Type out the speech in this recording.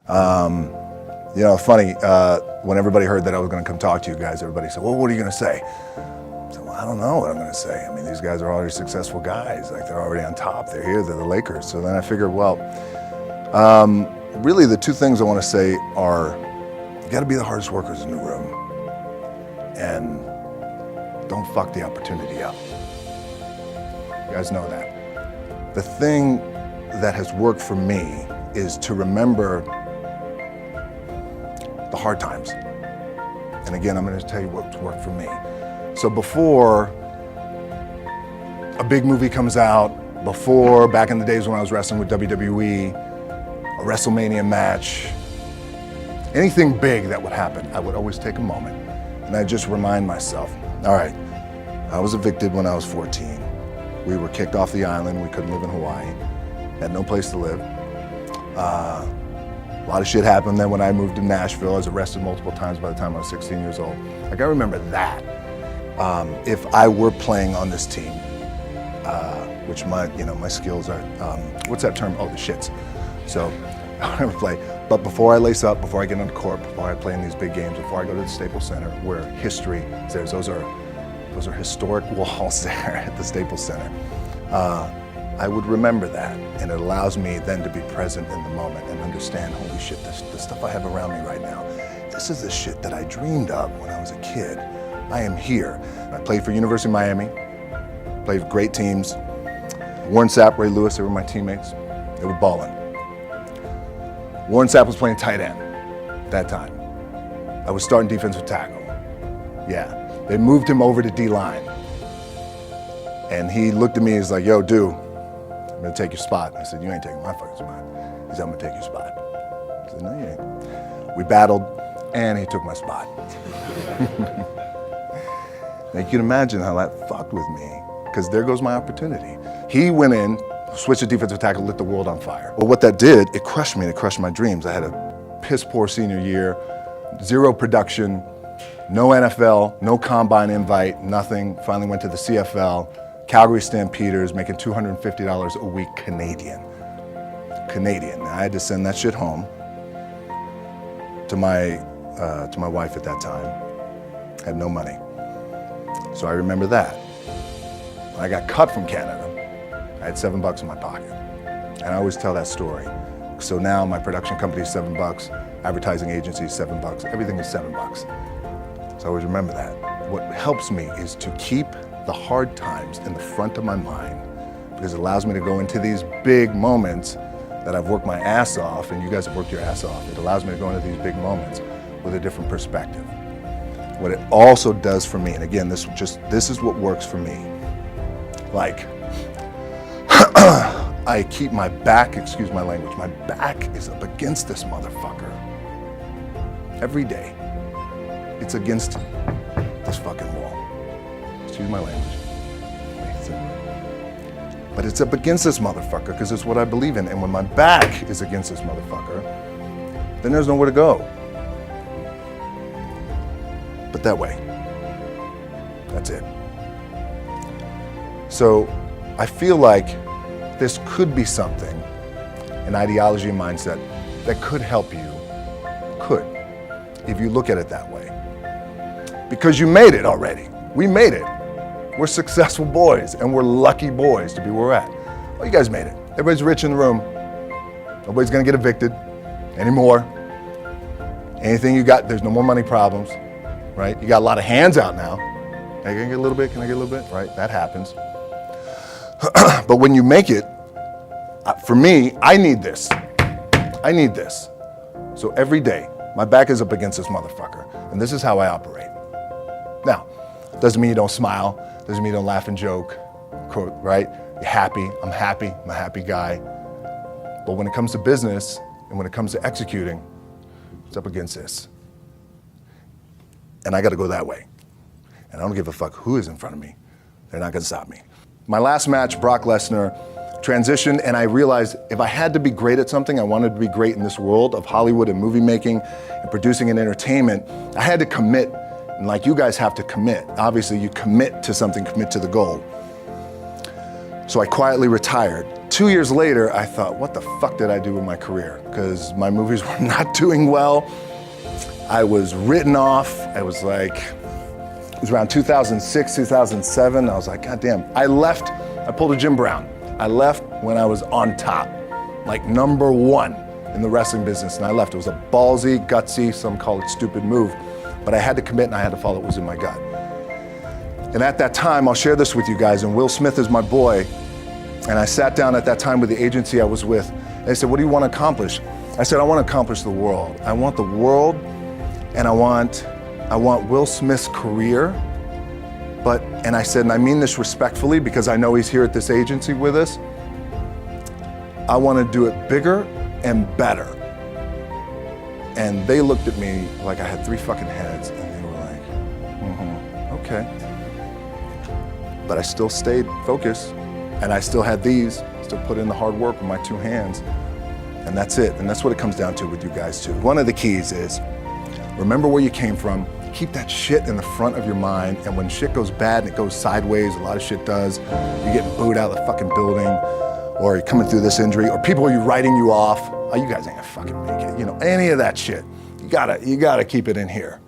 You know, funny, when everybody heard that I was gonna come talk to you guys, everybody said, well, what are you gonna say? I said, well, I don't know what I'm gonna say. I mean, these guys are already successful guys. Like, they're already on top. They're here, they're the Lakers. So then I figured, well, really the two things I wanna say are, you gotta be the hardest workers in the room, and don't fuck the opportunity up. You guys know that. The thing that has worked for me is to remember the hard times. And again, I'm gonna tell you what's worked for me. So before a big movie comes out, before, back in the days when I was wrestling with WWE, a WrestleMania match, anything big that would happen, I would always take a moment and I just remind myself, all right, I was evicted when I was 14. We were kicked off the island. We couldn't live in Hawaii. Had no place to live. A lot of shit happened then when I moved to Nashville. I was arrested multiple times by the time I was 16 years old. Like, I remember that. If I were playing on this team, which my skills are, what's that term? Oh, the shits. So I never play. But before I lace up, before I get on the court, before I play in these big games, before I go to the Staples Center, where history is there, those are historic walls there at the Staples Center. I would remember that, and it allows me then to be present in the moment and understand, holy shit, the stuff I have around me right now, this is the shit that I dreamed of when I was a kid. I am here. I played for University of Miami, played for great teams. Warren Sapp, Ray Lewis, they were my teammates. They were balling. Warren Sapp was playing tight end that time. I was starting defensive tackle. Yeah. They moved him over to D-line. And he looked at me, he's like, yo, dude, I'm gonna take your spot. I said, you ain't taking my fucking spot. He said, I'm gonna take your spot. I said, no, you ain't. We battled, and he took my spot. Now you can imagine how that fucked with me, because there goes my opportunity. He went in, switched to defensive tackle, lit the world on fire. Well, what that did, it crushed me, and it crushed my dreams. I had a piss poor senior year, zero production, no NFL, no combine invite, nothing. Finally went to the CFL, Calgary Stampeders, making $250 a week Canadian. I had to send that shit home to my wife at that time. Had no money. So I remember that. When I got cut from Canada, I had $7 in my pocket. And I always tell that story. So now my production company is $7, advertising agency is $7, everything is $7. So I always remember that. What helps me is to keep the hard times in the front of my mind, because it allows me to go into these big moments that I've worked my ass off, and you guys have worked your ass off. It allows me to go into these big moments with a different perspective. What it also does for me, and again, this is what works for me. Like, I keep my back, excuse my language, my back is up against this motherfucker. Every day, it's against this fucking wall. Excuse my language. But it's up against this motherfucker because it's what I believe in. And when my back is against this motherfucker, then there's nowhere to go. But that way. That's it. So I feel like this could be something, an ideology and mindset that could help you, if you look at it that way. Because you made it already. We made it. We're successful boys, and we're lucky boys to be where we're at. Well, you guys made it. Everybody's rich in the room. Nobody's gonna get evicted anymore. Anything you got, there's no more money problems, right? You got a lot of hands out now. Hey, can I get a little bit? Can I get a little bit? Right, that happens. But when you make it, for me, I need this. I need this. So every day, my back is up against this motherfucker, and this is how I operate. Now, doesn't mean you don't smile, doesn't mean you don't laugh and joke, right? You're happy, I'm a happy guy. But when it comes to business, and when it comes to executing, it's up against this. And I gotta go that way. And I don't give a fuck who is in front of me. They're not gonna stop me. My last match, Brock Lesnar, transitioned, and I realized if I had to be great at something, I wanted to be great in this world of Hollywood and movie making and producing and entertainment, I had to commit, and like you guys have to commit. Obviously, you commit to something, commit to the goal. So I quietly retired. 2 years later, I thought, what the fuck did I do with my career? Because my movies were not doing well. I was written off. It was around 2006, 2007. I was like, God damn. I pulled a Jim Brown. I left when I was on top, like #1 in the wrestling business, and I left. It was a ballsy, gutsy, some call it stupid move, but I had to commit and I had to follow what was in my gut. And at that time, I'll share this with you guys, and Will Smith is my boy, and I sat down at that time with the agency I was with, and they said, what do you want to accomplish? I said, I want to accomplish the world. I want the world, and I want Will Smith's career, and I said, and I mean this respectfully because I know he's here at this agency with us, I want to do it bigger and better. And they looked at me like I had 3 fucking heads, and they were like, okay. But I still stayed focused, and I still had still put in the hard work with my 2 hands, and that's it. And that's what it comes down to with you guys too. One of the keys is, remember where you came from, keep that shit in the front of your mind, and when shit goes bad and it goes sideways, a lot of shit does, you're getting booed out of the fucking building, or you're coming through this injury, or people are writing you off, oh, you guys ain't gonna fucking make it, any of that shit. You gotta keep it in here.